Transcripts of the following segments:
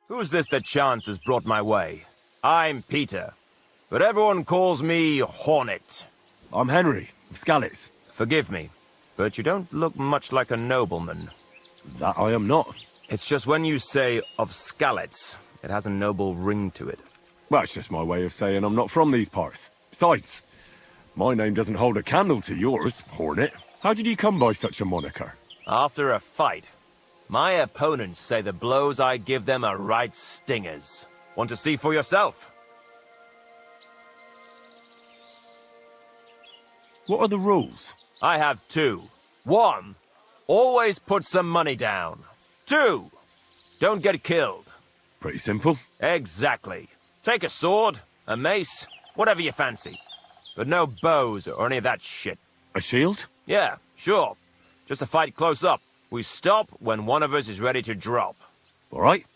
Who's this that chance has brought my way? I'm Peter, but everyone calls me Hornet. I'm Henry, of Skalitz. Forgive me, but you don't look much like a nobleman. That I am not. It's just when you say of Skalitz, it has a noble ring to it. Well, it's just my way of saying I'm not from these parts. Besides, my name doesn't hold a candle to yours, Hornet. How did you come by such a moniker? After a fight, my opponents say the blows I give them are right stingers. Want to see for yourself? What are the rules? I have two. 1, always put some money down. 2, don't get killed. Pretty simple. Exactly. Take a sword, a mace, whatever you fancy. But no bows or any of that shit. A shield? Yeah, sure. Just a fight close up. We stop when one of us is ready to drop. All right.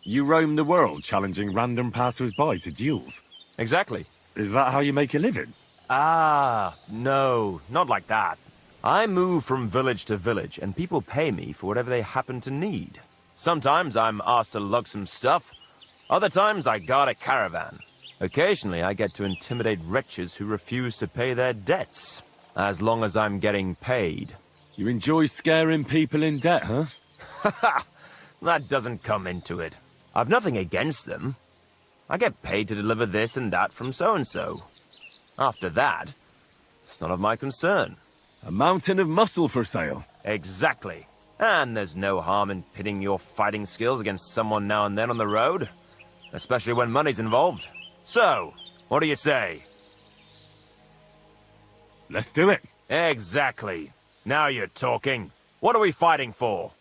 You roam the world challenging random passers-by to duels. Exactly. Is that how you make a living? Ah, no, not like that. I move from village to village, and people pay me for whatever they happen to need. Sometimes I'm asked to lug some stuff. Other times I guard a caravan. Occasionally I get to intimidate wretches who refuse to pay their debts, as long as I'm getting paid. You enjoy scaring people in debt, huh? Haha, that doesn't come into it. I've nothing against them. I get paid to deliver this and that from so-and-so. After that, it's none of my concern. A mountain of muscle for sale. Exactly. And there's no harm in pitting your fighting skills against someone now and then on the road, especially when money's involved. So, what do you say? Let's do it. Exactly. Now you're talking. What are we fighting for?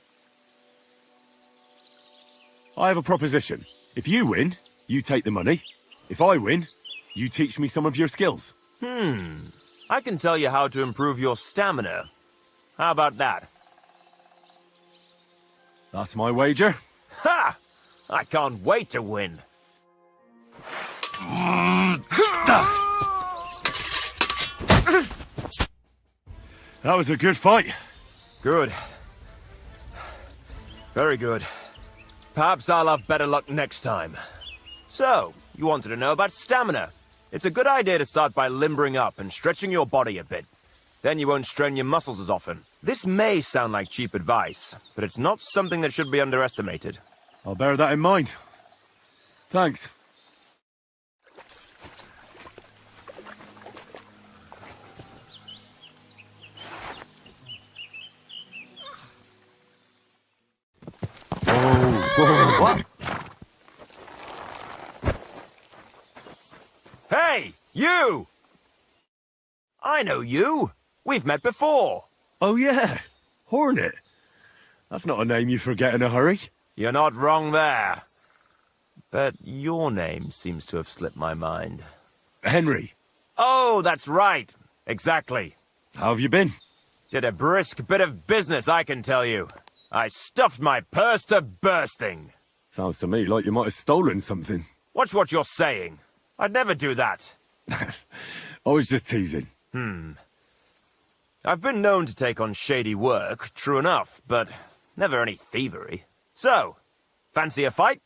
I have a proposition. If you win, you take the money. If I win, you teach me some of your skills. I can tell you how to improve your stamina. How about that? That's my wager. Ha! I can't wait to win. That was a good fight. Good. Very good. Perhaps I'll have better luck next time. So, you wanted to know about stamina. It's a good idea to start by limbering up and stretching your body a bit. Then you won't strain your muscles as often. This may sound like cheap advice, but it's not something that should be underestimated. I'll bear that in mind. Thanks. Whoa, what? Hey, you! I know you. We've met before. Oh yeah, Hornet. That's not a name you forget in a hurry. You're not wrong there. But your name seems to have slipped my mind. Henry. Oh, that's right. Exactly. How have you been? Did a brisk bit of business, I can tell you. I stuffed my purse to bursting. Sounds to me like you might have stolen something. Watch what you're saying. I'd never do that. I was just teasing. I've been known to take on shady work, true enough, but never any thievery. So, fancy a fight?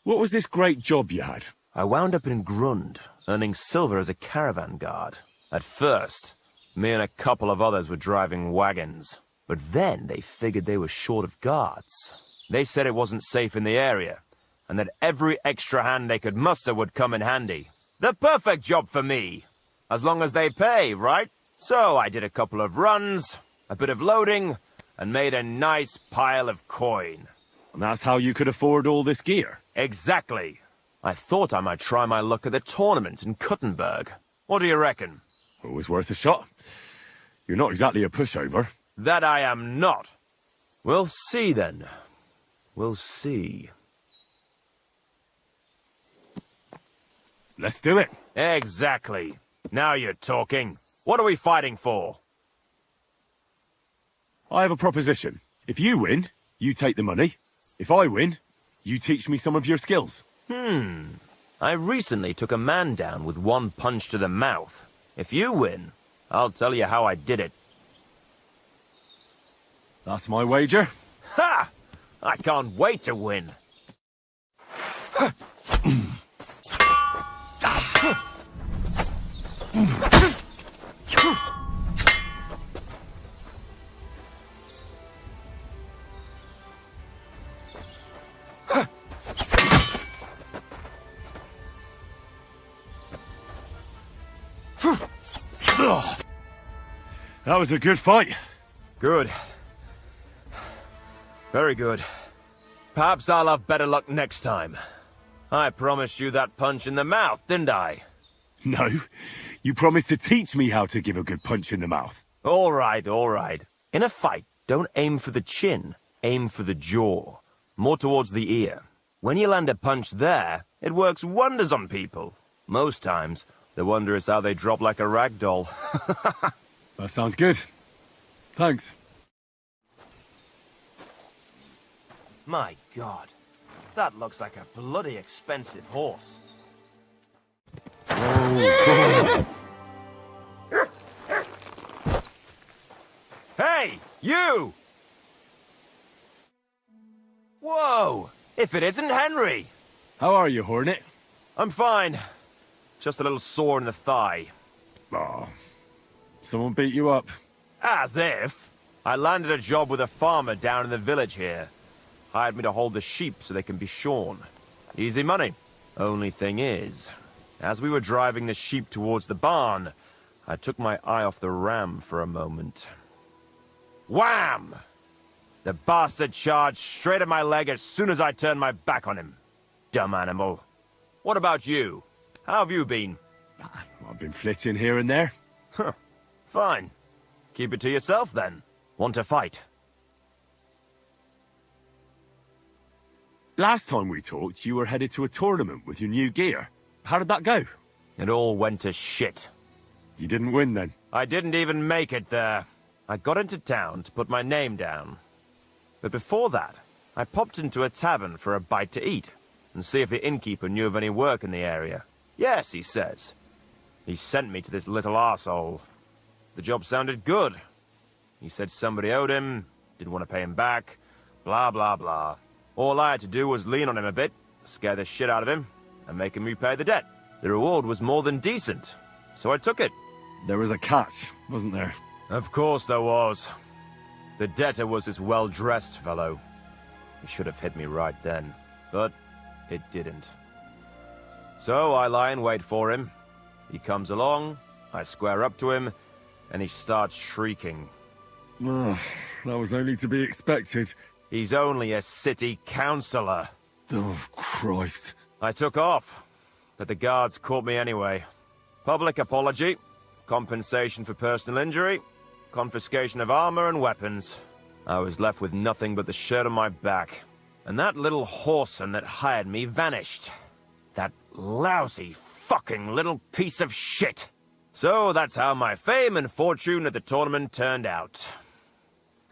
What was this great job you had? I wound up in Grund, earning silver as a caravan guard. At first, me and a couple of others were driving wagons. But then they figured they were short of guards. They said it wasn't safe in the area, and that every extra hand they could muster would come in handy. The perfect job for me. As long as they pay, right? So I did a couple of runs, a bit of loading, and made a nice pile of coin. And that's how you could afford all this gear? Exactly. I thought I might try my luck at the tournament in Kuttenberg. What do you reckon? Always worth a shot. You're not exactly a pushover. That I am not. We'll see then. We'll see. Let's do it. Exactly. Now you're talking. What are we fighting for? I have a proposition. If you win, you take the money. If I win, you teach me some of your skills. I recently took a man down with one punch to the mouth. If you win, I'll tell you how I did it. That's my wager. Ha! I can't wait to win. That was a good fight. Good. Very good. Perhaps I'll have better luck next time. I promised you that punch in the mouth, didn't I? No, you promised to teach me how to give a good punch in the mouth. All right, all right. In a fight, don't aim for the chin. Aim for the jaw. More towards the ear. When you land a punch there, it works wonders on people. Most times, the wonder is how they drop like a rag doll. That sounds good. Thanks. My God, that looks like a bloody expensive horse. Hey, you! Whoa! If it isn't Henry! How are you, Hornet? I'm fine. Just a little sore in the thigh. Oh, someone beat you up. As if. I landed a job with a farmer down in the village here. Hired me to hold the sheep so they can be shorn. Easy money. Only thing is, as we were driving the sheep towards the barn, I took my eye off the ram for a moment. Wham! The bastard charged straight at my leg as soon as I turned my back on him. Dumb animal. What about you? How have you been? I've been flitting here and there. Huh. Fine. Keep it to yourself, then. Want to fight? Last time we talked, you were headed to a tournament with your new gear. How did that go? It all went to shit. You didn't win, then? I didn't even make it there. I got into town to put my name down. But before that, I popped into a tavern for a bite to eat and see if the innkeeper knew of any work in the area. Yes, he says. He sent me to this little arsehole. The job sounded good. He said somebody owed him, didn't want to pay him back, blah, blah, blah. All I had to do was lean on him a bit, scare the shit out of him, and make him repay the debt. The reward was more than decent, so I took it. There was a catch, wasn't there? Of course there was. The debtor was this well-dressed fellow. He should have hit me right then, but it didn't. So I lie in wait for him. He comes along, I square up to him, and he starts shrieking. That was only to be expected. He's only a city councillor. Oh, Christ. I took off, but the guards caught me anyway. Public apology, compensation for personal injury, confiscation of armor and weapons. I was left with nothing but the shirt on my back. And that little whoreson that hired me vanished. That lousy fucking little piece of shit. So that's how my fame and fortune at the tournament turned out.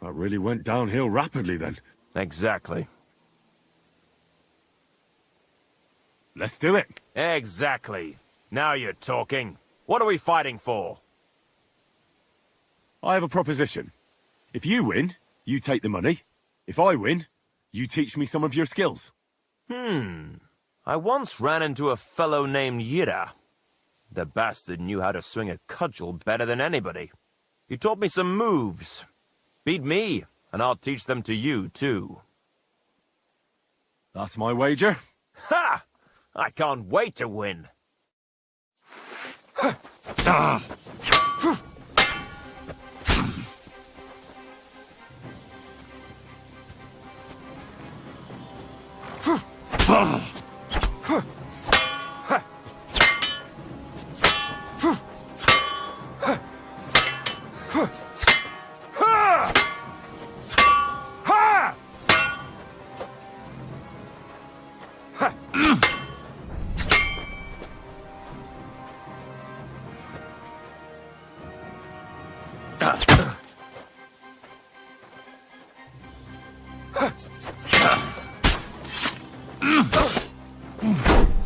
That really went downhill rapidly, then. Exactly. Let's do it. Exactly. Now you're talking. What are we fighting for? I have a proposition. If you win, you take the money. If I win, you teach me some of your skills. I once ran into a fellow named Yira. The bastard knew how to swing a cudgel better than anybody. He taught me some moves. Beat me, and I'll teach them to you, too. That's my wager. Ha! I can't wait to win.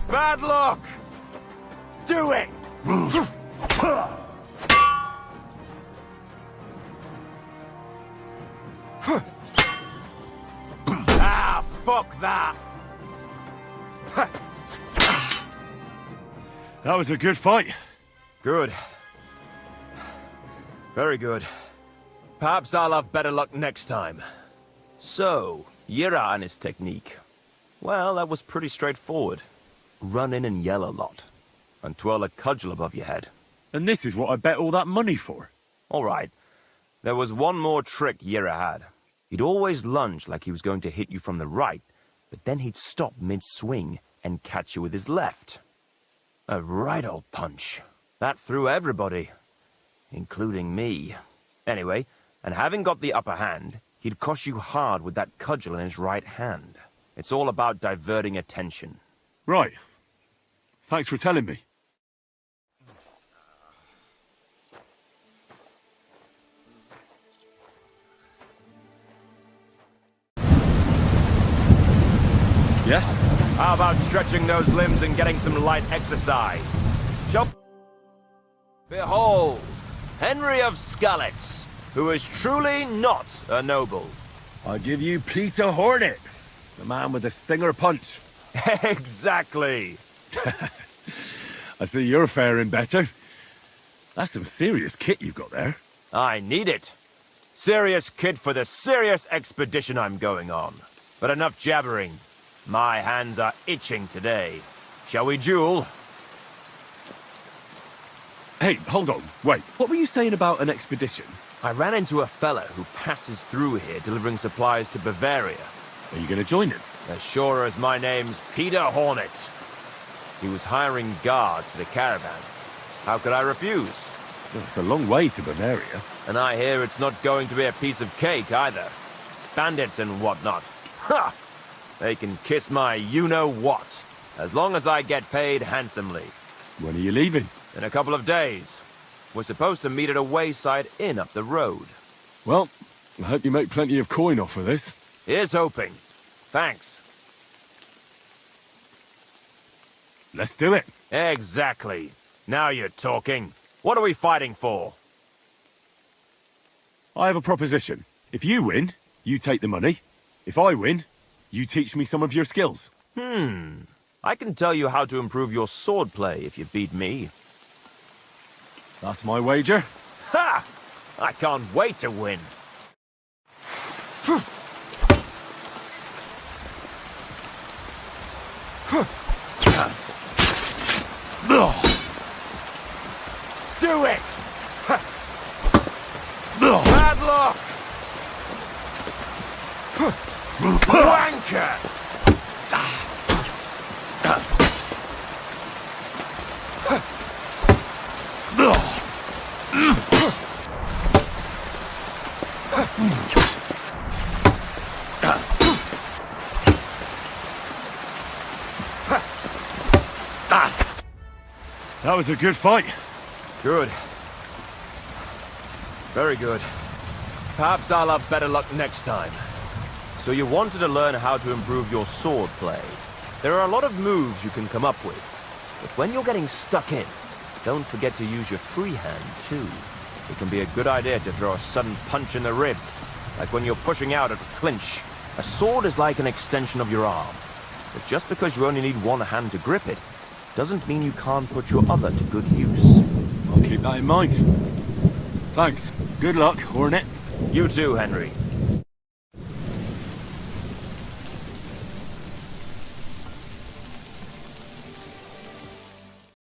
Bad luck! Do it! Fuck that! That was a good fight. Good. Very good. Perhaps I'll have better luck next time. So, Yira and his technique. Well, that was pretty straightforward. Run in and yell a lot. And twirl a cudgel above your head. And this is what I bet all that money for. All right. There was one more trick Yira had. He'd always lunge like he was going to hit you from the right, but then he'd stop mid-swing and catch you with his left. A right old punch. That threw everybody, including me. Anyway, and having got the upper hand, he'd cosh you hard with that cudgel in his right hand. It's all about diverting attention. Right. Thanks for telling me. Yes? How about stretching those limbs and getting some light exercise? Shall... Behold, Henry of Skalitz, who is truly not a noble. I give you Peter Hornet, the man with the stinger punch. Exactly. I see you're faring better. That's some serious kit you've got there. I need it. Serious kid for the serious expedition I'm going on. But enough jabbering. My hands are itching today. Shall we duel? Hey, hold on. Wait, what were you saying about an expedition? I ran into a fella who passes through here delivering supplies to Bavaria. Are you going to join him? As sure as my name's Peter Hornet. He was hiring guards for the caravan. How could I refuse? Well, it's a long way to Bavaria. And I hear it's not going to be a piece of cake either. Bandits and whatnot. Ha! They can kiss my you-know-what, as long as I get paid handsomely. When are you leaving? In a couple of days. We're supposed to meet at a wayside inn up the road. Well, I hope you make plenty of coin off of this. Here's hoping. Thanks. Let's do it. Exactly. Now you're talking. What are we fighting for? I have a proposition. If you win, you take the money. If I win, you teach me some of your skills. I can tell you how to improve your swordplay if you beat me. That's my wager. Ha! I can't wait to win. Do it! Bad luck! Wanker! That was a good fight. Good. Very good. Perhaps I'll have better luck next time. So you wanted to learn how to improve your swordplay. There are a lot of moves you can come up with. But when you're getting stuck in, don't forget to use your free hand, too. It can be a good idea to throw a sudden punch in the ribs, like when you're pushing out at a clinch. A sword is like an extension of your arm. But just because you only need one hand to grip it, doesn't mean you can't put your other to good use. I'll keep that in mind. Thanks. Good luck, Hornet. You too, Henry.